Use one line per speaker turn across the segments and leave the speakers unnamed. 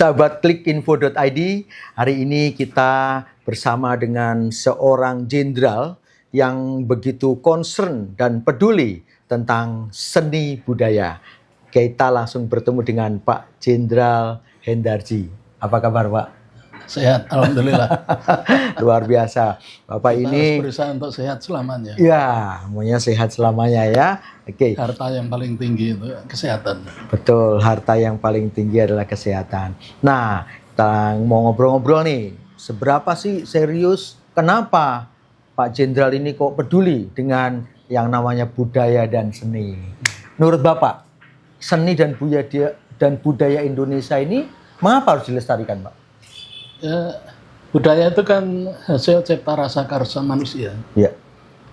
Sahabat klikinfo.id, hari ini kita bersama dengan seorang jenderal yang begitu concern dan peduli tentang seni budaya. Kita langsung bertemu dengan Pak Jenderal Hendarji. Apa kabar, Pak?
Sehat, alhamdulillah.
Luar biasa. Bapak
Kita
ini
harus berusaha untuk sehat selamanya.
ya, maunya sehat selamanya ya. Oke.
Harta yang paling tinggi itu kesehatan.
Betul, harta yang paling tinggi adalah kesehatan. Nah, kita mau ngobrol-ngobrol nih. Seberapa sih serius, kenapa Pak Jenderal ini kok peduli dengan yang namanya budaya dan seni? Menurut Bapak, seni dan budaya Indonesia ini mengapa harus dilestarikan, Pak?
Ya, budaya itu kan hasil cipta rasa karsa manusia
Ya,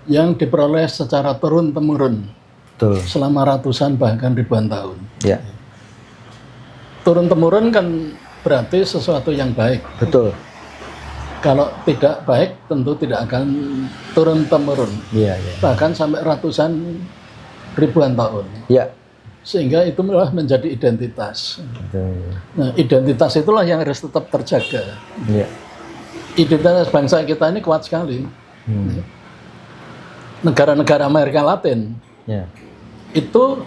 yang diperoleh secara turun-temurun
betul.
selama ratusan bahkan ribuan tahun.
Ya,
Turun-temurun kan berarti sesuatu yang baik.
betul.
Kalau tidak baik tentu tidak akan turun-temurun.
Iya, iya.
Bahkan sampai ratusan ribuan tahun.
Ya,
Sehingga itu malah menjadi identitas.
betul.
Nah, identitas itulah yang harus tetap terjaga.
Ya.
Identitas bangsa kita ini kuat sekali. Negara-negara Amerika Latin
Ya.
itu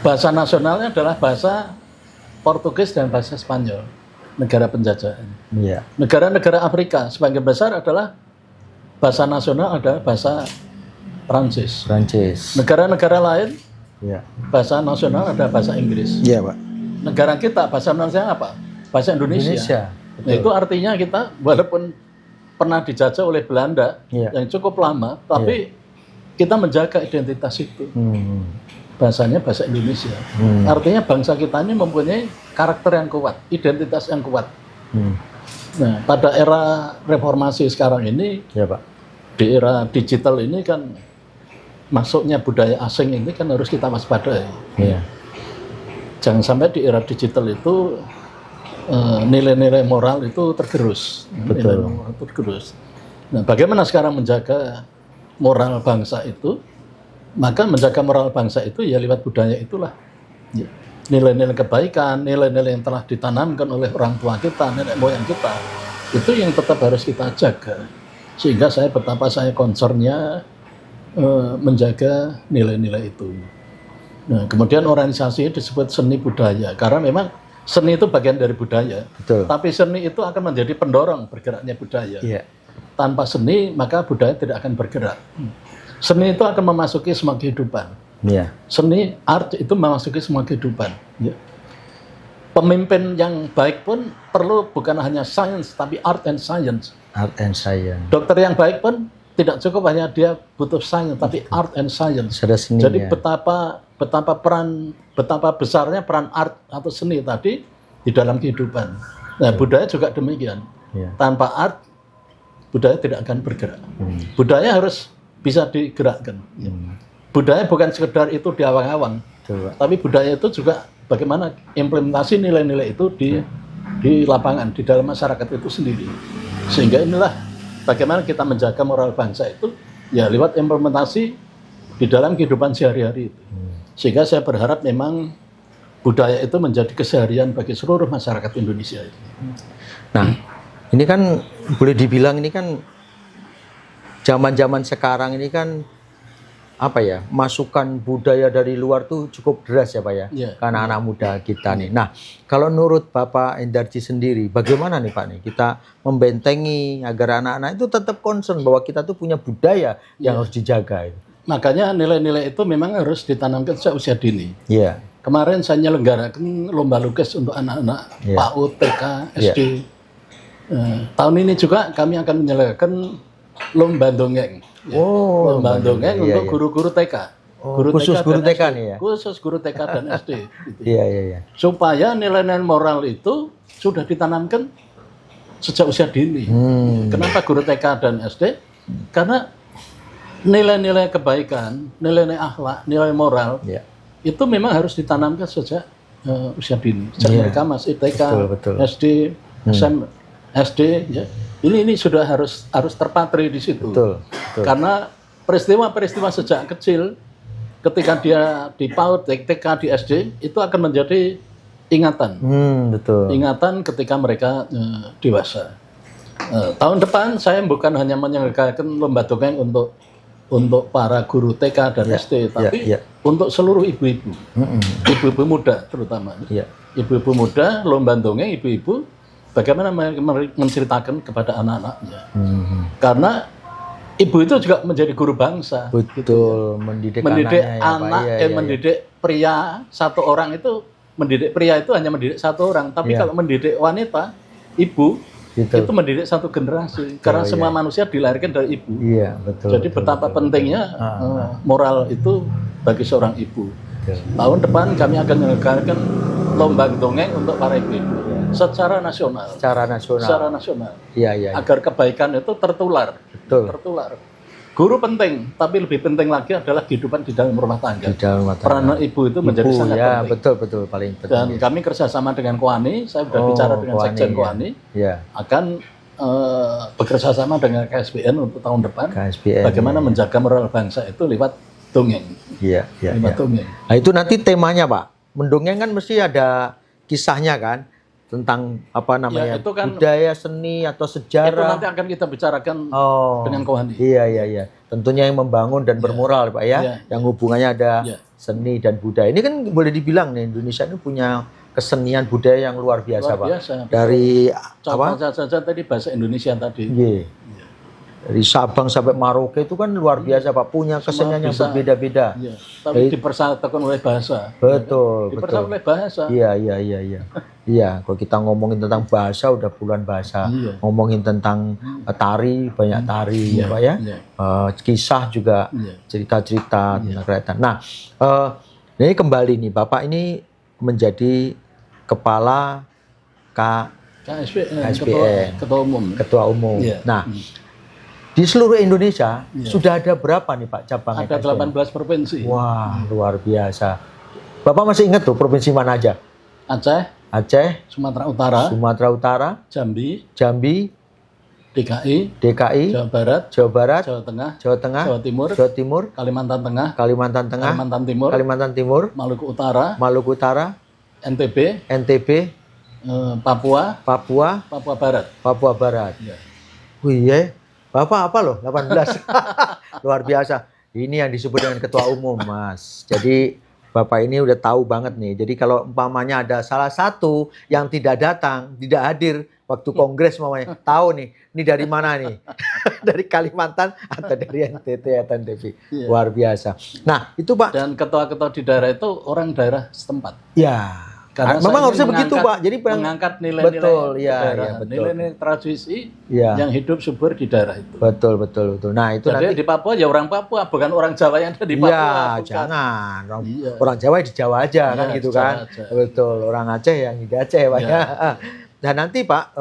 bahasa nasionalnya adalah bahasa Portugis dan bahasa Spanyol, negara penjajahan.
Ya.
Negara-negara Afrika sebagian besar adalah bahasa nasional adalah bahasa Prancis.
Prancis.
Negara-negara lain
Ya.
bahasa nasional adalah bahasa Inggris.
Iya, Pak.
Negara kita bahasa nasionalnya apa? Bahasa Indonesia.
Indonesia.
Nah, itu artinya kita walaupun pernah dijajah oleh Belanda
Iya.
yang cukup lama, tapi kita menjaga identitas itu. Bahasanya bahasa Indonesia. Artinya bangsa kita ini mempunyai karakter yang kuat, identitas yang kuat. Nah, pada era reformasi sekarang ini,
Ya, Pak.
di era digital ini kan masuknya budaya asing ini kan harus kita waspadai.
Iya.
Jangan sampai di era digital itu nilai-nilai moral itu tergerus.
Betul.
Nilai moral itu tergerus. Nah, bagaimana sekarang menjaga moral bangsa itu? Maka menjaga moral bangsa itu ya lewat budaya itulah. Ya. Nilai-nilai kebaikan, nilai-nilai yang telah ditanamkan oleh orang tua kita, nenek moyang kita, itu yang tetap harus kita jaga. Sehingga betapa saya concernnya menjaga nilai-nilai itu. Nah, kemudian organisasi disebut seni budaya karena memang seni itu bagian dari budaya.
Betul.
Tapi seni itu akan menjadi pendorong bergeraknya budaya.
Iya.
Tanpa seni maka budaya tidak akan bergerak. Seni itu akan memasuki semua kehidupan.
Iya.
Seni, art itu memasuki semua kehidupan. Ya. Pemimpin yang baik pun perlu bukan hanya science tapi art and science.
Art and science.
Dokter yang baik pun tidak cukup hanya dia butuh science tapi art and science.
Ada seni.
Jadi
ya.
betapa besarnya peran art atau seni tadi di dalam kehidupan. Nah, budaya juga demikian.
Ya.
Tanpa art budaya tidak akan bergerak. Budaya harus bisa digerakkan. Budaya bukan sekedar itu di awang-awang, tapi budaya itu juga bagaimana implementasi nilai-nilai itu di lapangan, di dalam masyarakat itu sendiri. Sehingga inilah bagaimana kita menjaga moral bangsa itu ya lewat implementasi di dalam kehidupan sehari-hari itu. Sehingga saya berharap memang budaya itu menjadi keseharian bagi seluruh masyarakat Indonesia.
Nah, ini kan boleh dibilang ini kan zaman-zaman sekarang ini kan apa ya, masukan budaya dari luar tuh cukup deras ya, Pak ya,
Ya.
karena anak muda kita nih. Nah, kalau menurut Bapak Hendarji sendiri, bagaimana nih Pak nih kita membentengi agar anak-anak itu tetap concern bahwa kita tuh punya budaya yang harus dijaga itu.
Makanya nilai-nilai itu memang harus ditanamkan sejak usia dini.
Iya.
Kemarin saya nyelenggarakan lomba lukis untuk anak-anak
Ya.
PAUD, TK, SD. Tahun ini juga kami akan menyelenggarakan lomba dongeng. Ya.
Oh,
lomba dongeng untuk guru-guru TK.
Khusus guru
dan
TK
SD.
nih ya?
Khusus guru TK dan SD. Gitu.
Iya, iya, iya.
Supaya nilai-nilai moral itu sudah ditanamkan sejak usia dini. Kenapa guru TK dan SD? Karena nilai-nilai kebaikan, nilai-nilai akhlak, nilai moral
Iya.
itu memang harus ditanamkan sejak usia dini. Sejak mereka masih TK,
Betul.
SD, SD, ya. Ini sudah harus terpatri di situ.
Betul.
Karena peristiwa-peristiwa sejak kecil, ketika dia di PAUD, TK, di SD, itu akan menjadi ingatan.
Betul.
Ingatan ketika mereka dewasa. Tahun depan saya bukan hanya menyelenggarakan lomba dongeng untuk para guru TK dan SD, tapi untuk seluruh ibu-ibu, ibu-ibu muda terutama. Ibu-ibu muda, lomba dongeng ibu-ibu, bagaimana menceritakan kepada anak-anaknya. Karena ibu itu juga menjadi guru bangsa.
Betul,
gitu ya.
mendidik
anak, mendidik pria satu orang itu, mendidik pria itu hanya mendidik satu orang, tapi kalau mendidik wanita, ibu itu mendidik satu generasi, karena semua manusia dilahirkan dari ibu.
Iya, betul.
Jadi betapa pentingnya moral itu bagi seorang ibu. Tahun depan kami akan menyelenggarakan lomba dongeng untuk para ibu-ibu secara nasional. Secara nasional.
Iya.
Agar kebaikan itu tertular.
Betul.
Tertular. Guru penting, tapi lebih penting lagi adalah kehidupan di dalam rumah tangga. Peran ibu itu menjadi sangat penting.
Betul, paling penting.
Dan kami kerjasama dengan Koani, saya sudah bicara dengan Sekjen Koani, akan bekerja sama dengan KSBN untuk tahun depan. Bagaimana menjaga moral bangsa itu lewat dongeng. Lewat dongeng.
Nah itu nanti temanya Pak, mendongeng kan mesti ada kisahnya kan? Tentang apa namanya,
itu kan,
budaya, seni atau sejarah.
Itu nanti akan kita bicarakan dengan Kohani.
Iya. Tentunya yang membangun dan bermoral Pak yang hubungannya ada seni dan budaya. Ini kan boleh dibilang nih Indonesia ini punya kesenian budaya yang luar biasa Pak. Dari
contoh saja tadi bahasa Indonesia tadi.
Dari Sabang sampai Merauke itu kan luar biasa Pak, punya kesenian yang berbeda-beda.
Tapi dipersatukan oleh bahasa.
Betul.
Dipersatukan oleh bahasa.
Iya, kalau kita ngomongin tentang bahasa udah puluhan bahasa. Ngomongin tentang tari, banyak tari Pak ya. Kisah juga, cerita-cerita tentang kerajaan. Nah, ini kembali nih, Bapak ini menjadi kepala KSBN, Ketua Umum. Nah, di seluruh Indonesia sudah ada berapa nih Pak cabang?
Ada 18 provinsi.
Wah, luar biasa. Bapak masih ingat tuh provinsi mana aja? Aceh,
Sumatera Utara, Jambi, DKI, Jawa Barat, Jawa Tengah, Jawa Timur, Kalimantan Tengah, Kalimantan Timur, Maluku Utara, NTB, Papua Barat.
Wih, Bapak apa loh 18? Luar biasa. Ini yang disebut dengan ketua umum, Mas. Jadi Bapak ini udah tahu banget nih. Jadi kalau umpamanya ada salah satu yang tidak datang, tidak hadir waktu kongres mamanya, tahu nih, ini dari mana nih? Dari Kalimantan atau dari NTT atau NTB. Luar biasa. Nah, itu Pak.
Dan ketua-ketua di daerah itu orang daerah setempat.
Ya.
Karena
memang harusnya begitu Pak. Jadi
mengangkat nilai-nilai
betul.
nilai-nilai tradisi yang hidup subur di daerah itu.
Betul. Nah itu
jadi
nanti
di Papua ya orang Papua, bukan orang Jawa yang ada di Papua.
Ya jangan. Orang Jawa di Jawa aja kan gitu kan. Betul. Orang Aceh yang di Aceh Pak ya. Dan nanti Pak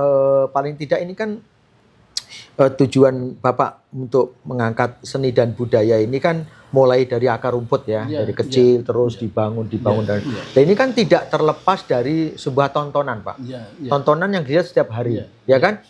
paling tidak ini kan tujuan Bapak untuk mengangkat seni dan budaya ini kan mulai dari akar rumput ya, dari kecil terus dibangun dan ini kan tidak terlepas dari sebuah tontonan Pak. Tontonan yang dilihat setiap hari, ya kan?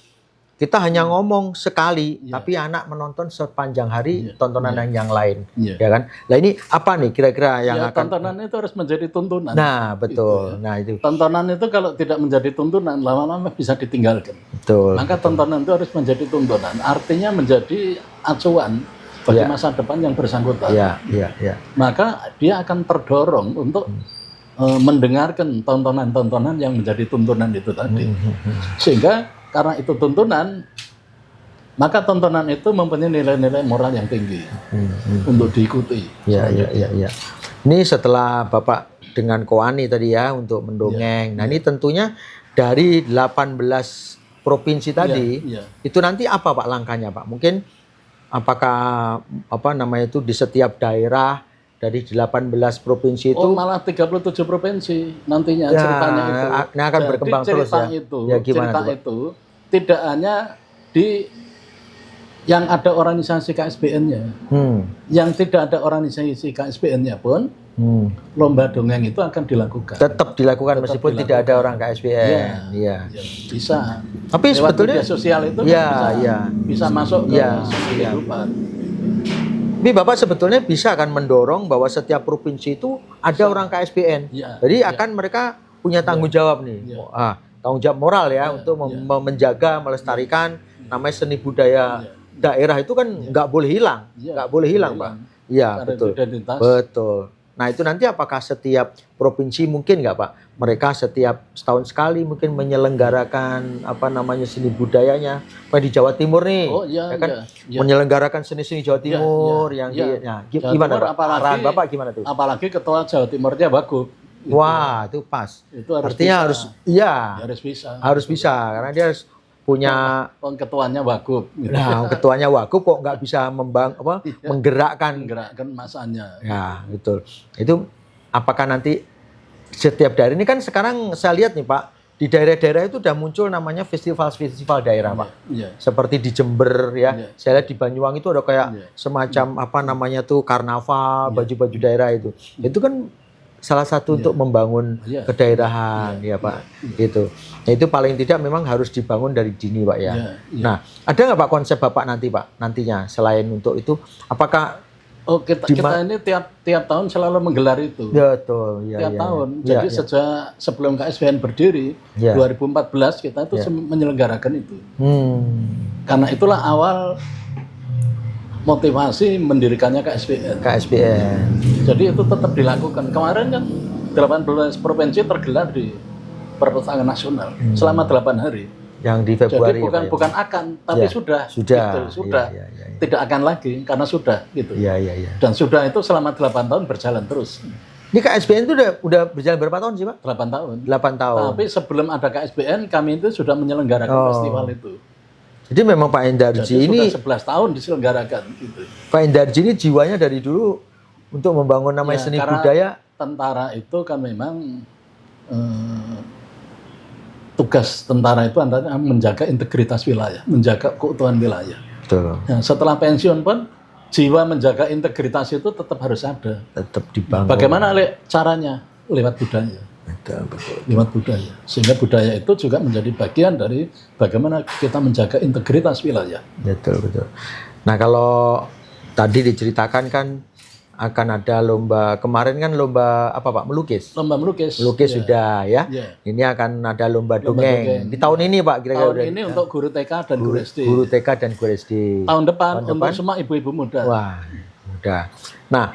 Kita hanya ngomong sekali, tapi anak menonton sepanjang hari tontonan yang lain, ya kan? Nah ini apa nih kira-kira yang akan
tontonan itu harus menjadi tuntunan.
Nah betul,
Nah itu tontonan itu kalau tidak menjadi tuntunan lama-lama bisa ditinggalkan.
Betul.
Maka tontonan itu harus menjadi tuntunan, artinya menjadi acuan bagi masa depan yang bersangkutan. Maka dia akan terdorong untuk mendengarkan tontonan-tontonan yang menjadi tuntunan itu tadi, sehingga karena itu tuntunan, maka tontonan itu mempunyai nilai-nilai moral yang tinggi untuk diikuti.
Ini setelah Bapak dengan Koani tadi ya untuk mendongeng. Nah ini tentunya dari 18 provinsi tadi, itu nanti apa Pak langkahnya Pak? Mungkin apakah itu di setiap daerah dari 18 provinsi itu?
Malah 37 provinsi nantinya ceritanya itu.
Ini akan berkembang terus ya.
Cerita itu tidak hanya di yang ada organisasi KSBN-nya, yang tidak ada organisasi KSBN-nya pun lomba dongeng itu akan dilakukan.
Tetap dilakukan meskipun tidak ada orang KSBN.
Bisa.
Tapi
lewat
sebetulnya
media sosial itu bisa masuk ke kehidupan.
Tapi Bapak sebetulnya bisa kan mendorong bahwa setiap provinsi itu ada orang KSBN. Jadi akan mereka punya tanggung jawab nih.
Iya.
Tanggung jawab moral ya
Iya,
untuk
iya.
menjaga, melestarikan namanya seni budaya daerah itu kan nggak boleh hilang,
Iya,
nggak boleh hilang, Pak. Iya,
Karena
betul.
identitas.
Betul. Nah, itu nanti apakah setiap provinsi mungkin nggak, Pak? Mereka setiap setahun sekali mungkin menyelenggarakan apa namanya seni budayanya. Pak di Jawa Timur nih,
Oh iya,
ya kan?
iya, iya.
Menyelenggarakan seni-seni Jawa
Iya,
Timur
iya,
yang
iya. Jawa
gimana,
Timur
Pak?
apalagi-
Arahan Bapak gimana tuh?
Apalagi ketua Jawa Timurnya Wagub. Gitu.
Wah, itu pas.
Itu harus
Artinya
bisa.
harus, iya,
Harus bisa.
harus bisa karena dia harus punya.
Ketuanya Wagub. Gitu.
Nah, ketuanya Wagub kok nggak bisa menggerakkan.
Menggerakkan masanya.
Ya, betul. Itu apakah nanti setiap daerah ini kan sekarang saya lihat nih Pak, di daerah-daerah itu udah muncul namanya festival-festival daerah Pak.
Iya.
Seperti di Jember ya,
Iya.
saya lihat di Banyuwangi itu ada kayak
Iya.
semacam apa namanya tuh karnaval,
Iya.
baju-baju daerah itu. Itu kan salah satu
Iya.
untuk membangun
Iya.
kedaerahan ya Pak. Gitu. Nah, itu paling tidak memang harus dibangun dari dini Pak ya.
Iya, iya.
Nah, ada nggak Pak konsep Bapak nanti Pak nantinya selain untuk itu? Apakah
Oh, kita ini tiap tahun selalu menggelar itu.
betul ya,
Tiap
ya,
tahun.
ya.
Jadi
Ya, ya.
sejak sebelum KSBN berdiri,
Ya.
2014 kita itu
Ya.
menyelenggarakan itu.
Hmm,
Karena itulah awal motivasi mendirikannya KSBN.
KSBN.
Jadi itu tetap dilakukan. Kemarin kan 18 provinsi tergelar di perpustakaan nasional selama 8 hari.
Yang di
Jadi
Februari
bukan
ya, Pak, ya?
bukan akan, tapi
Ya,
sudah.
sudah.
Gitu, sudah.
Iya, iya, iya.
Tidak akan lagi karena sudah gitu.
Iya, iya, iya.
Dan sudah itu selama 8 tahun berjalan terus.
Ini KSBN itu udah berjalan berapa tahun sih Pak?
8 tahun.
8 tahun.
Tapi sebelum ada KSBN, kami itu sudah menyelenggarakan
Oh.
festival itu.
Jadi memang Pak
Jadi
Endarji ini,
sudah 11 tahun diselenggarakan gitu.
Pak Endarji ini jiwanya dari dulu untuk membangun namanya
Ya,
seni
karena
budaya.
Tentara itu kan memang tugas tentara itu antara menjaga integritas wilayah, menjaga keutuhan wilayah.
Betul.
Nah, setelah pensiun pun jiwa menjaga integritas itu tetap harus ada.
Tetap dibangun.
Bagaimana caranya? Lewat budaya.
Betul, betul.
Lewat budaya. Sehingga budaya itu juga menjadi bagian dari bagaimana kita menjaga integritas wilayah.
Betul, betul. Nah, kalau tadi diceritakan kan akan ada lomba, kemarin kan lomba apa Pak? Melukis.
Lomba melukis.
Melukis
Ya.
sudah ya.
Ya.
Ini akan ada lomba
Lomba
dongeng.
dongeng.
Di tahun ini Pak kira-kira
Tahun ini untuk guru TK dan guru SD.
guru TK dan guru SD.
Tahun depan
Tahun
untuk
depan?
semua ibu-ibu muda.
Wah, mudah. Nah,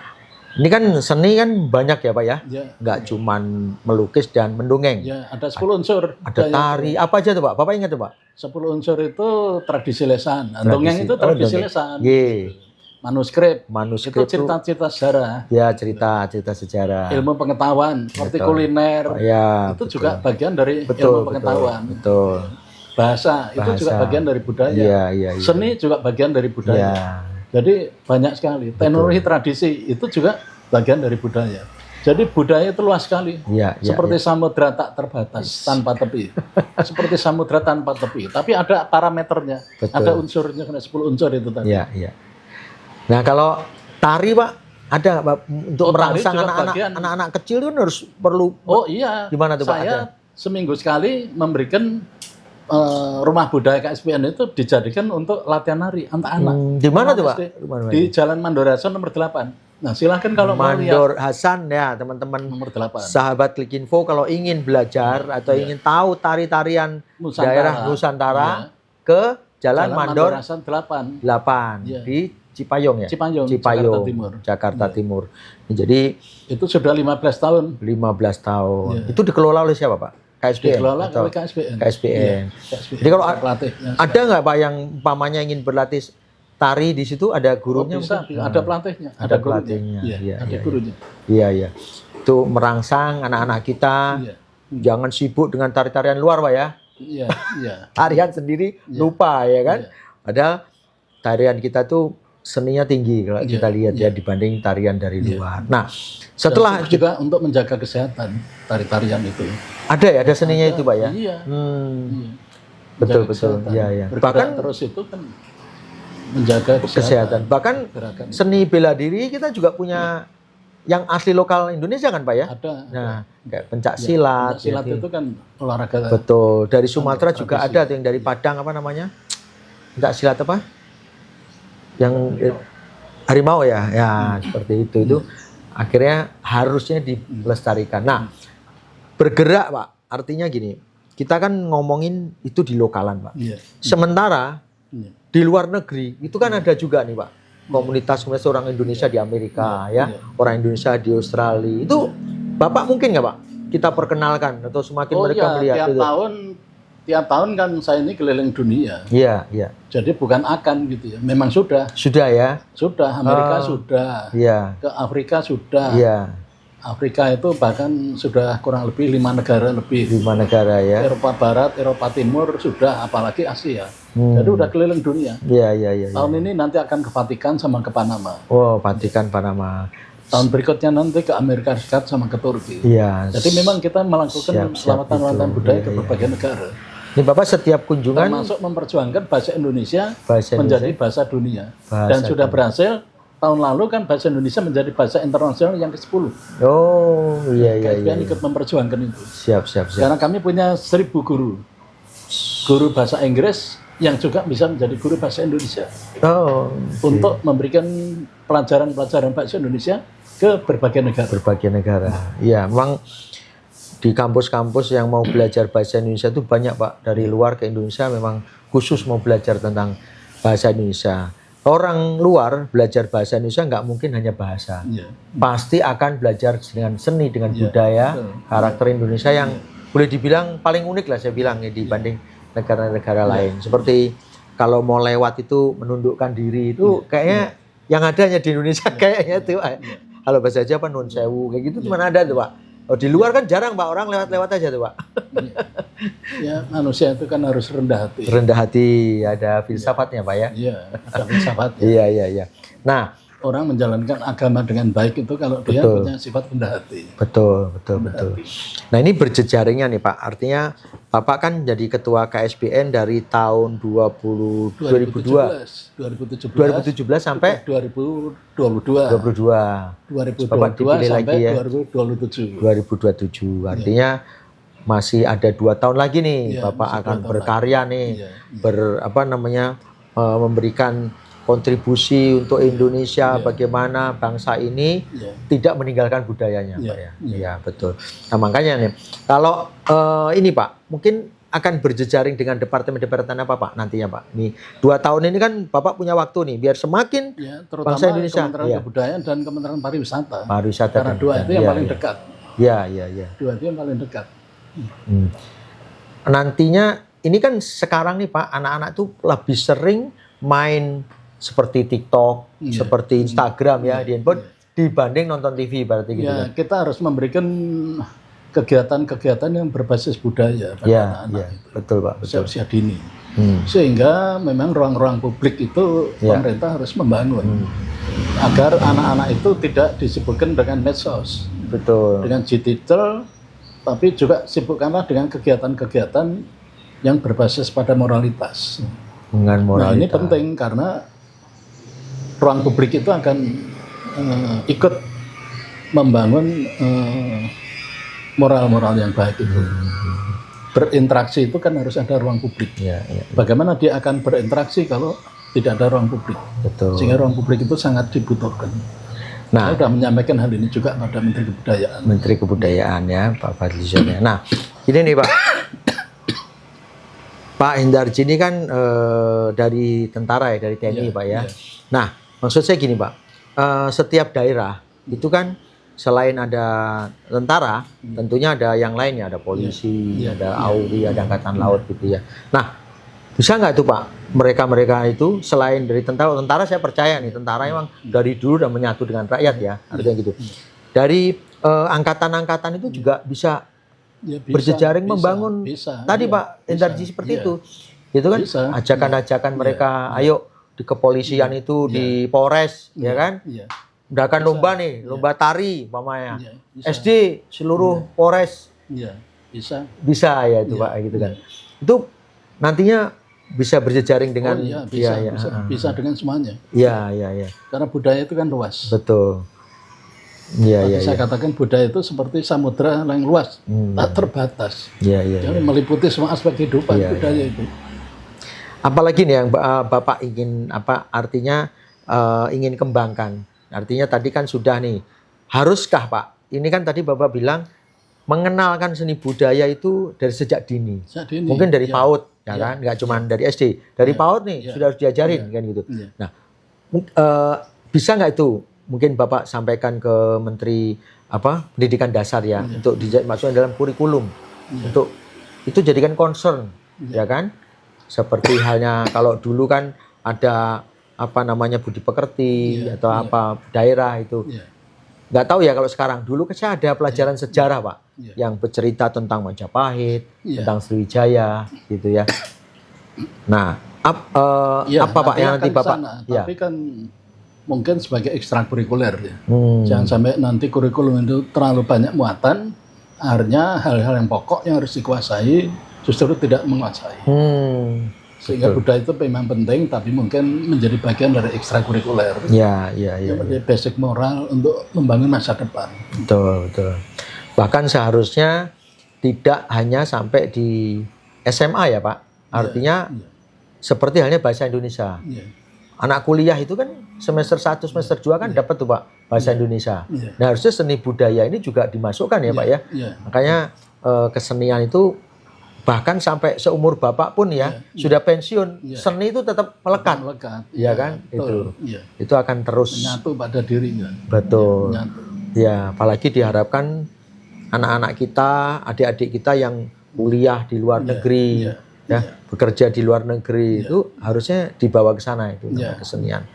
ini kan seni kan banyak ya Pak ya.
Ya.
Nggak cuman melukis dan mendongeng.
Ya, ada 10 unsur.
Ada tari, apa aja tuh Pak? Bapak ingat tuh Pak?
10 unsur itu tradisi lesan. Nah, dongeng itu tradisi
dongeng.
lesan.
Ye.
Manuskrip.
Manuskrip
Itu cerita-cerita sejarah.
Ya, cerita sejarah.
Ilmu pengetahuan, seperti kuliner.
Ya,
Itu
betul.
juga bagian dari
Betul,
ilmu pengetahuan.
Betul.
Bahasa, itu juga
Bahasa.
bagian dari budaya.
Iya, iya, iya.
Seni juga bagian dari budaya.
Iya.
Jadi banyak sekali. Teknologi tradisi itu juga bagian dari budaya. Jadi budaya itu luas sekali.
Iya, iya.
Seperti samudra tak terbatas tanpa tepi. Seperti samudra tanpa tepi. Tapi ada parameternya.
Betul.
Ada unsurnya, kena 10 unsur itu tadi.
Iya, iya. Nah, kalau tari Pak, ada nggak Pak untuk
Oh, tari
merangsang
juga
anak-anak
bagian.
anak-anak kecil kan harus perlu.
Oh iya.
Gimana tuh, Pak?
Saya
Ada?
seminggu sekali memberikan rumah budaya KSBN itu dijadikan untuk latihan nari anak-anak.
Di mana tuh Pak?
SD.
Di mana?
Di Jalan Mandorason nomor 8. Nah, silahkan kalau mau lihat
Mandor Hasan ya, teman-teman.
nomor 8.
Sahabat Klik Info kalau ingin belajar atau ingin tahu tari-tarian
Nusantara.
daerah Nusantara ke Jalan Mandor
Mandorason 8.
8
Iya.
di Cipayung ya?
Cipayung,
Cipayung,
Jakarta Timur.
Jakarta
Iya.
Timur. Jadi
Itu sudah 15 tahun
15 tahun.
Iya.
Itu dikelola oleh siapa Pak? KSBN?
dikelola
atau
oleh KSBN.
KSBN.
Iya, KSBN.
Jadi kalau
pelatihnya
ada nggak Pak yang umpamanya ingin berlatih tari di situ ada gurunya?
bisa,
mungkin?
ada pelatihnya,
Ada
gurunya.
pelatihnya.
Iya,
Iya,
ada
iya,
gurunya.
Iya, iya. Itu merangsang anak-anak kita.
Iya.
Jangan sibuk dengan tari-tarian luar Pak ya.
Iya, iya.
Tarian sendiri lupa ya kan. Padahal tarian kita tuh seninya tinggi kalau
Iya,
kita lihat ya
iya.
dibanding tarian dari
Iya.
luar. Nah, setelah
Dan juga untuk menjaga kesehatan tari-tarian itu.
ada seninya itu Pak ya.
Iya.
Hmm,
Iya.
betul
Menjaga
betul.
kesehatan.
Iya ya.
Bergerak
Bahkan
terus itu kan menjaga
kesehatan. Bahkan
Gerakan.
seni bela diri kita juga punya yang asli lokal Indonesia kan Pak ya.
Ada.
Nah, kayak pencak silat.
Silat
ya,
itu kan olahraga.
betul. Dari Sumatera juga
tradisi.
ada tuh yang dari Padang apa namanya? Pencak silat apa? Yang harimau ya. Ya, seperti itu. Itu akhirnya harusnya dilestarikan. Nah, bergerak Pak, artinya gini, kita kan ngomongin itu di lokalan Pak.
Iya.
Sementara
Iya.
di luar negeri itu kan ada juga nih Pak, komunitas orang Indonesia di Amerika ya, orang Indonesia di Australia. Itu Bapak mungkin nggak Pak kita perkenalkan atau semakin mereka melihat itu?
Tiap tahun kan saya ini keliling dunia.
Iya, iya.
Jadi bukan akan gitu ya. Memang sudah.
Sudah ya?
Sudah, Amerika sudah.
Iya.
Ke Afrika sudah.
Iya.
Afrika itu bahkan sudah kurang lebih 5 negara lebih.
5 negara ya.
Eropa Barat, Eropa Timur sudah, apalagi Asia. Jadi udah keliling dunia.
Iya, iya, iya.
Tahun ini nanti akan ke Vatikan sama ke Panama.
Oh, Vatikan, Panama.
Tahun berikutnya nanti ke Amerika Serikat sama ke Turki.
Iya.
Jadi memang kita melakukan lawatan-lawatan budaya ke berbagai negara.
Ini Bapak setiap kunjungan
termasuk memperjuangkan bahasa Indonesia,
Bahasa
menjadi bahasa dunia.
Bahasa
Dan sudah berhasil. Tahun lalu kan bahasa Indonesia menjadi bahasa internasional yang ke-10.
Oh, iya, iya, iya.
KSBN ikut memperjuangkan itu.
Siap, siap, siap.
Karena kami punya 1000 guru. Guru bahasa Inggris yang juga bisa menjadi guru bahasa Indonesia.
Oh,
Untuk memberikan pelajaran-pelajaran bahasa Indonesia ke berbagai negara.
berbagai negara. Iya, memang di kampus-kampus yang mau belajar bahasa Indonesia itu banyak Pak. Dari luar ke Indonesia memang khusus mau belajar tentang bahasa Indonesia. Orang luar belajar bahasa Indonesia nggak mungkin hanya bahasa.
Ya.
Pasti akan belajar dengan seni, dengan budaya, karakter Indonesia yang boleh dibilang paling unik lah saya bilang ya dibanding negara-negara lain. Seperti kalau mau lewat itu menundukkan diri itu kayaknya yang ada hanya di Indonesia kayaknya tuh. Kalau bahasa Jawa Nun Sewu kayak gitu cuma ada tuh Pak. Oh, di luar kan jarang Pak, orang lewat-lewat aja tuh Pak.
Ya, manusia itu kan harus rendah hati.
Rendah hati, ada filsafatnya Pak ya.
Iya, ada filsafatnya.
Iya, iya, iya. Nah,
orang menjalankan agama dengan baik itu kalau dia punya sifat rendah hati.
betul, betul, betul. Nah, ini berjejaringnya nih Pak. Artinya Bapak kan jadi ketua KSBN dari tahun 2002 sampai
2022.
2022 Bapak dipilih
sampai
lagi ya
2027.
2027. Artinya masih ada 2 tahun lagi nih
Iya,
Bapak
masih
akan
2 tahun
berkarya
lagi.
nih,
Iya,
memberikan kontribusi untuk Indonesia bagaimana bangsa ini tidak meninggalkan budayanya Pak ya. Iya, betul. Nah, makanya nih kalau ini Pak mungkin akan berjejaring dengan departemen-departemen apa Pak nantinya Pak? Nih 2 tahun ini kan Bapak punya waktu nih biar semakin
terutama
bangsa Indonesia.
Kementerian Kebudayaan dan Kementerian Pariwisata.
Pariwisata
Karena
dan
2 itu yang paling dekat.
Iya, iya, iya.
2 itu yang paling dekat.
Nantinya ini kan sekarang nih Pak anak-anak tuh lebih sering main seperti TikTok, seperti Instagram ya di handphone dibanding nonton TV berarti gitu kan.
Kita harus memberikan kegiatan-kegiatan yang berbasis budaya pada anak-anak itu.
Betul Pak, betul.
Usia dini. Sehingga memang ruang-ruang publik itu pemerintah harus membangun agar anak-anak itu tidak disibukkan dengan medsos, dengan digital, tapi juga sibukkanlah dengan kegiatan-kegiatan yang berbasis pada moralitas.
Dengan moralitas.
Nah, ini penting karena ruang publik itu akan ikut membangun moral-moral yang baik itu. Berinteraksi itu kan harus ada ruang publik. Bagaimana dia akan berinteraksi kalau tidak ada ruang publik?
Betul.
Sehingga ruang publik itu sangat dibutuhkan. Saya sudah menyampaikan hal ini juga pada Menteri Kebudayaan.
Menteri Kebudayaan ya, Pak Fadlizon ya. Nah, ini nih Pak. Pak Hendarji ini kan dari tentara ya, dari TNI Pak ya. Nah, maksud saya gini Pak, setiap daerah itu kan selain ada tentara, tentunya ada yang lainnya, ada polisi, ada AURI, ada Angkatan Laut gitu ya. Nah, bisa nggak tuh Pak, mereka-mereka itu selain dari tentara saya percaya nih, tentara memang dari dulu udah menyatu dengan rakyat ya, artinya gitu. Dari angkatan-angkatan itu juga bisa berjejaring membangun tadi Pak Hendarji seperti itu. Itu kan ajakan-ajakan mereka, ayo di kepolisian itu di Polres ya kan? Adakan lomba nih, lomba tari umpamanya. SD seluruh Polres. Bisa ya itu Pak gitu kan. Itu nantinya bisa berjejaring dengan
bisa dengan semuanya.
Iya.
Karena budaya itu kan luas.
Betul.
Saya katakan budaya itu seperti samudra yang luas, tak terbatas. Jadi meliputi semua aspek kehidupan budaya itu.
Apalagi nih yang Bapak ingin artinya ingin kembangkan. Artinya tadi kan sudah nih, haruskah Pak? Ini kan tadi Bapak bilang mengenalkan seni budaya itu dari sejak dini.
Sejak dini.
Mungkin dari
Ya.
PAUD, ya
Ya.
kan? Nggak cuma dari SD. Dari
Ya.
PAUD nih
Ya.
sudah harus diajarin,
Ya.
kan gitu.
Ya.
Nah, bisa nggak itu? Mungkin Bapak sampaikan ke Menteri Pendidikan Dasar ya, untuk dimasukkan dalam kurikulum. Untuk itu jadikan concern, ya kan? Seperti halnya kalau dulu kan ada budi pekerti atau daerah itu. Nggak tahu ya kalau sekarang. Dulu kan saya ada pelajaran sejarah, Pak, yang bercerita tentang Majapahit, tentang Sriwijaya, gitu ya. Nah, apa Pak yang nanti Bapak? Ya.
Tapi kan mungkin sebagai ekstrakurikuler ya. Jangan sampai nanti kurikulum itu terlalu banyak muatan, akhirnya hal-hal yang pokok yang harus dikuasai justru tidak menguasai. Sehingga budaya itu memang penting, tapi mungkin menjadi bagian dari ekstrakurikuler.
Ya.
Menjadi basic moral untuk membangun masa depan.
Betul. Bahkan seharusnya tidak hanya sampai di SMA ya Pak. Artinya seperti halnya bahasa Indonesia. Anak kuliah itu kan semester 1, semester 2 kan dapat tuh Pak bahasa Indonesia. Nah harusnya seni budaya ini juga dimasukkan ya Pak ya. Makanya kesenian itu bahkan sampai seumur Bapak pun sudah pensiun, seni itu tetap melekat. Ya kan? Itu akan terus
menyatu pada dirinya.
Betul. Ya, apalagi diharapkan anak-anak kita, adik-adik kita yang kuliah di luar negeri, bekerja di luar negeri, itu harusnya dibawa ke sana itu kesenian.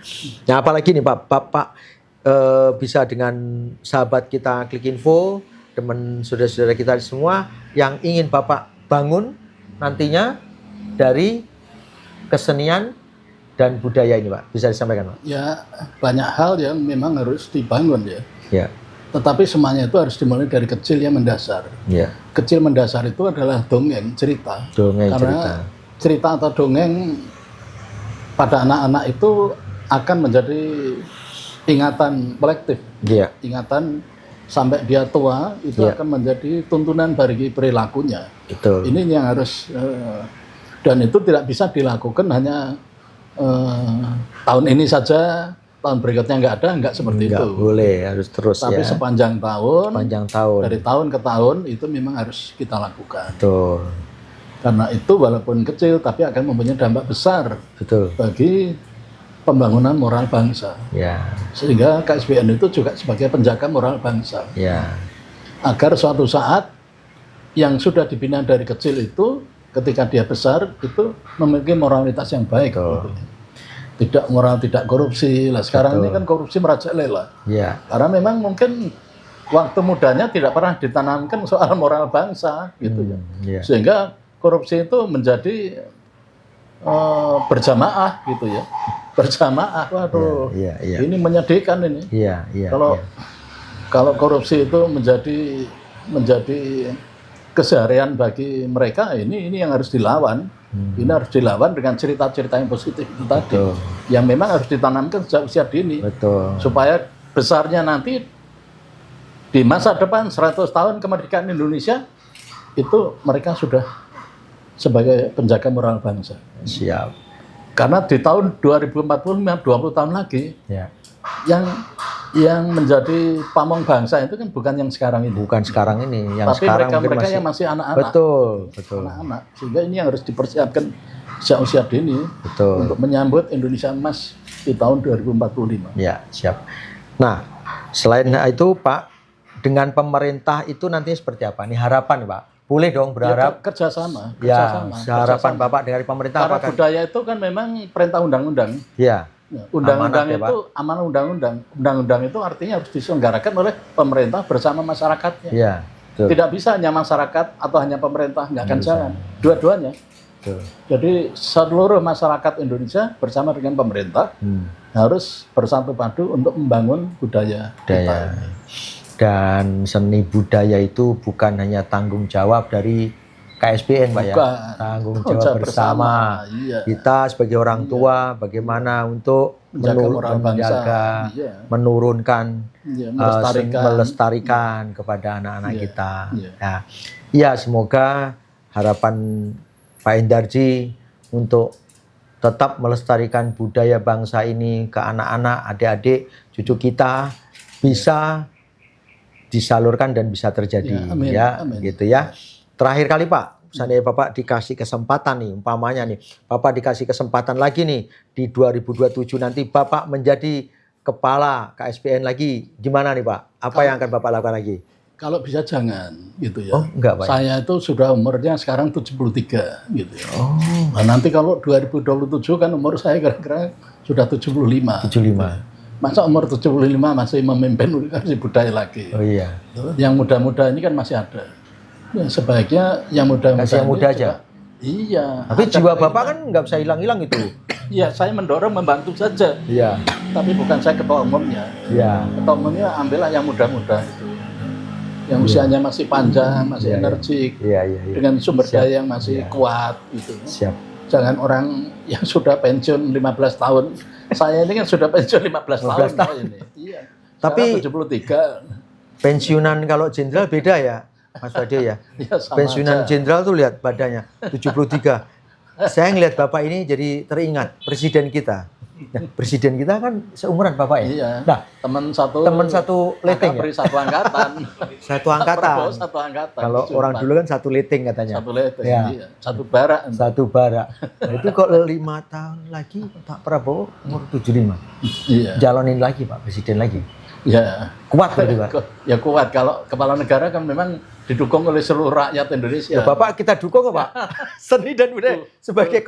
Nah, apalagi nih Bapak bisa dengan sahabat kita Klik Info, teman saudara-saudara kita semua yang ingin Bapak bangun nantinya dari kesenian dan budaya ini Pak, bisa disampaikan Pak?
Ya, banyak hal yang memang harus dibangun
ya.
Tetapi semuanya itu harus dimulai dari kecil yang mendasar. Kecil mendasar itu adalah dongeng, cerita. Karena cerita atau dongeng pada anak-anak itu akan menjadi ingatan kolektif. Ingatan sampai dia tua itu akan menjadi tuntunan bagi perilakunya.
Betul.
Ini yang harus dan itu tidak bisa dilakukan hanya tahun ini saja, tahun berikutnya nggak seperti itu.
Nggak boleh, harus terus.
Tapi sepanjang tahun, dari tahun ke tahun itu memang harus kita lakukan.
Betul.
Karena itu walaupun kecil tapi akan mempunyai dampak besar.
Betul.
Bagi pembangunan moral bangsa. Sehingga KSBN itu juga sebagai penjaga moral bangsa. Agar suatu saat yang sudah dibina dari kecil itu ketika dia besar itu memiliki moralitas yang baik. Tidak moral, tidak korupsi. Lah sekarang ini kan korupsi merajalela. Karena memang mungkin waktu mudanya tidak pernah ditanamkan soal moral bangsa gitu ya. Sehingga korupsi itu menjadi berjamaah gitu ya. Berjamaah, waduh, ini menyedihkan ini. Kalau korupsi itu menjadi keseharian bagi mereka, ini yang harus dilawan. Ini harus dilawan dengan cerita-cerita yang positif itu tadi, yang memang harus ditanamkan sejak usia dini, supaya besarnya nanti di masa depan 100 tahun kemerdekaan Indonesia itu mereka sudah sebagai penjaga moral bangsa.
Siap.
Karena di tahun 2045, 20 tahun lagi, yang menjadi pamong bangsa itu kan bukan yang sekarang ini.
Bukan sekarang ini, yang
tapi
sekarang
mereka yang masih anak-anak.
Betul.
Anak-anak. Sehingga ini yang harus dipersiapkan sejak usia dini untuk menyambut Indonesia Emas di tahun 2045.
Ya, siap. Nah, selain itu Pak, dengan pemerintah itu nantinya seperti apa? Ini harapan Pak. Boleh dong berharap
kerjasama.
Harapan Bapak dari pemerintah.
Karena budaya itu kan memang perintah undang-undang. Undang-undang itu amanah undang-undang. Undang-undang itu artinya harus diselenggarakan oleh pemerintah bersama masyarakatnya. Tidak bisa hanya masyarakat atau hanya pemerintah, nggak akan jalan. Dua-duanya. Jadi seluruh masyarakat Indonesia bersama dengan pemerintah harus bersatu padu untuk membangun budaya kita.
Dan seni budaya itu bukan hanya tanggung jawab dari KSBN Pak ya, tanggung jawab bersama. Kita sebagai orang tua bagaimana untuk menjaga, menurunkan, melestarikan kepada anak-anak kita. Ya, semoga harapan Pak Endarji untuk tetap melestarikan budaya bangsa ini ke anak-anak, adik-adik, cucu kita bisa disalurkan dan bisa terjadi
Ya, amin,
ya,
amin.
gitu ya. Terakhir kali Pak, seandainya Bapak dikasih kesempatan nih, umpamanya nih, Bapak dikasih kesempatan lagi nih di 2027 nanti Bapak menjadi kepala KSBN lagi, gimana nih Pak? Apa yang akan Bapak lakukan lagi?
Kalau bisa jangan gitu ya.
Oh, enggak, Pak.
Saya itu sudah umurnya sekarang 73 gitu ya.
Oh,
Nah, nanti kalau 2027 kan umur saya kira-kira sudah 75.
75.
Masa umur 75 masih memimpin Universitas Budaya lagi.
Oh iya.
Yang muda-muda ini kan masih ada. Ya, sebaiknya yang muda-muda
Kasih yang
ini
muda
juga-
aja.
Iya.
Tapi
ada
jiwa
keinginan.
Bapak kan nggak bisa hilang-hilang itu.
Iya, saya mendorong membantu saja.
Iya.
Tapi bukan saya ketua umumnya.
Iya.
Ketua umumnya ambillah yang muda-muda itu. Yang usianya masih panjang, masih
Iya, iya.
energik,
Iya, iya, iya.
dengan sumber
Siap.
daya yang masih
Iya.
kuat gitu.
Siap.
Jangan orang yang sudah pensiun 15 tahun. Saya ini kan sudah pensiun 15 tahun.
15 tahun.
Ini. Iya.
Tapi-
Sekarang 73.
Pensiunan kalau jenderal beda ya, Mas Fadil ya.
Ya, sama
Pensiunan
aja.
jenderal tuh lihat badannya 73. Saya ngelihat Bapak ini jadi teringat presiden kita. Ya, presiden kita kan seumuran Bapak ya.
Iya.
Nah,
teman satu
leteng ya.
Akabri, satu angkatan.
Satu
Prabowo
angkatan.
satu angkatan.
Kalau
74.
orang dulu kan satu leteng katanya.
satu leteng.
Ya.
Iya. Satu barak.
Satu bara. Nah, itu kok 5 tahun lagi Pak Prabowo umur 75.
Iya.
Jalonin lagi Pak presiden lagi.
Ya.
Kuat berarti Pak.
Ya kuat. Kalau kepala negara kan memang didukung oleh seluruh rakyat Indonesia.
Ya, Bapak kita dukung kok Pak. Seni dan budaya sebagai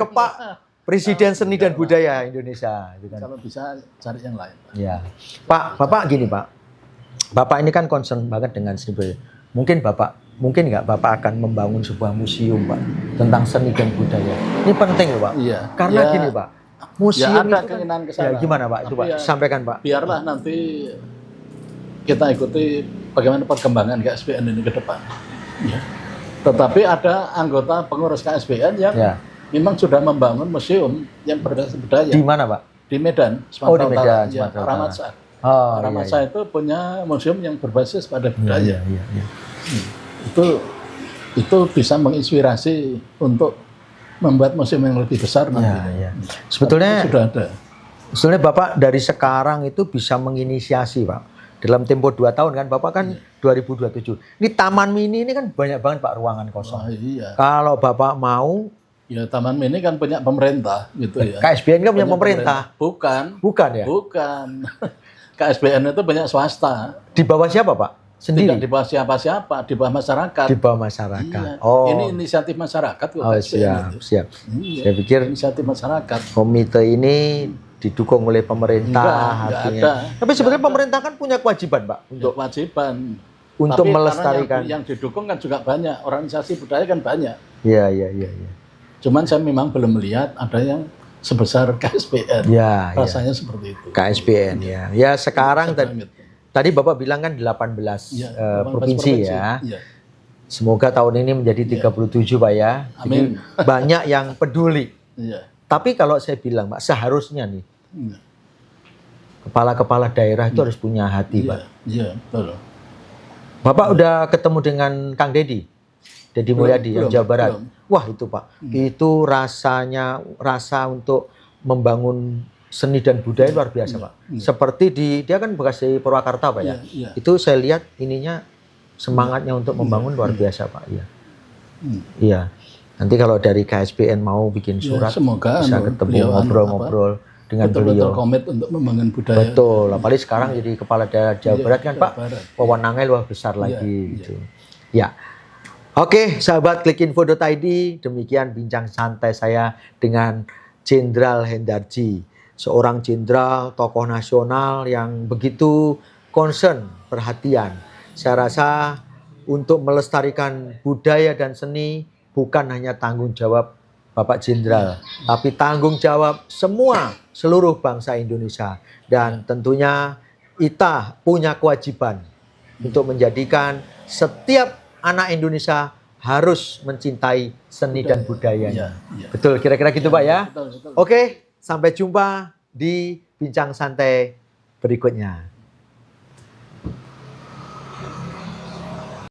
Presiden Seni dan Budaya Indonesia. Gitu kan.
Kalau bisa cari yang lain.
Ya, Pak, Bapak gini Pak, Bapak ini kan concern banget dengan seni budaya. Mungkin nggak Bapak akan membangun sebuah museum Pak tentang seni dan budaya. Ini penting loh Pak.
Iya.
Karena
Ya,
gini Pak, museum
ya ada
itu kan,
keinginan ke sana.
ya gimana Pak itu
Tapi
Pak?
ya,
Sampaikan Pak.
biarlah nanti kita ikuti bagaimana perkembangan KSBN ini ke depan. Ya. Tetapi ada anggota pengurus KSBN yang
Ya.
memang sudah membangun museum yang berbasis budaya
Di mana Pak?
di Medan,
Oh, di
Sumatera
Medan,
Utara. Ya,
Sumatera Utara.
Ramadsa.
Oh,
Ramadsa itu punya museum yang berbasis pada
Iya,
budaya.
iya, iya.
Itu bisa menginspirasi untuk membuat museum yang lebih besar nanti.
Iya, iya. Sebetulnya
Sudah ada.
Sebetulnya Bapak dari sekarang itu bisa menginisiasi Pak. Dalam tempo 2 tahun kan, Bapak kan 2027. Ini Taman Mini ini kan banyak banget Pak ruangan kosong.
Wah, iya.
Kalau Bapak mau,
Ya Taman Mini kan punya pemerintah gitu ya.
KSBN kan punya pemerintah.
Bukan.
Bukan ya?
Bukan. KSBN itu banyak swasta.
Di bawah siapa Pak?
Tidak
Sendiri?
di bawah siapa-siapa, di bawah masyarakat.
Di bawah masyarakat.
Iya.
Oh,
Ini inisiatif masyarakat kok
oh
KSBN
siap,
itu.
siap.
Iya.
Saya pikir
Inisiatif masyarakat.
komite ini didukung oleh pemerintah
Enggak
artinya.
ada.
Tapi sebenarnya pemerintah kan punya kewajiban Pak
Untuk
untuk
kewajiban.
untuk
Tapi
melestarikan.
karena yang didukung kan juga banyak. Organisasi budaya kan banyak.
Iya, iya, iya, iya.
Cuman saya memang belum melihat ada yang sebesar KSBN.
Iya, iya.
Rasanya seperti itu.
KSBN ya. Ya sekarang
Banget.
tadi Bapak bilang kan 18
Iya, 18
provinsi ya.
Iya.
Semoga tahun ini menjadi 37 Pak ya. Jadi
Amin.
banyak yang peduli.
Iya.
Tapi kalau saya bilang Pak, seharusnya nih
Iya.
kepala-kepala daerah itu harus punya hati Pak.
Iya, betul.
Bapak udah ketemu dengan Kang Deddy Mulyadi yang
belum,
Jawa Barat.
belum.
Wah itu Pak, itu rasa untuk membangun seni dan budaya luar biasa Pak. Seperti dia kan bekas dari Purwakarta Pak ya.
Iya.
Itu saya lihat ininya semangatnya untuk membangun luar biasa Pak. Iya.
Hmm.
Iya. Nanti kalau dari KSBN mau bikin
Ya,
surat
semoga
bisa
anu,
ketemu
beliau
ngobrol-ngobrol dengan
betul-betul
beliau.
komit untuk membangun budaya.
Betul. Apalagi sekarang jadi kepala daerah Jawa
Iya,
Barat kan
Jawa
Pak.
Barat.
Wewenangnya luar besar
Iya,
lagi
iya.
gitu. Ya. Oke, sahabat klikinfo.id, demikian bincang santai saya dengan Jenderal Hendarji, seorang jenderal tokoh nasional yang begitu concern, perhatian. Saya rasa untuk melestarikan budaya dan seni bukan hanya tanggung jawab Bapak Jenderal, tapi tanggung jawab semua seluruh bangsa Indonesia. Dan tentunya kita punya kewajiban untuk menjadikan setiap anak Indonesia harus mencintai seni dan budayanya.
Iya, iya.
Betul, kira-kira gitu Pak ya?
Betul, betul.
Oke, sampai jumpa di bincang santai berikutnya.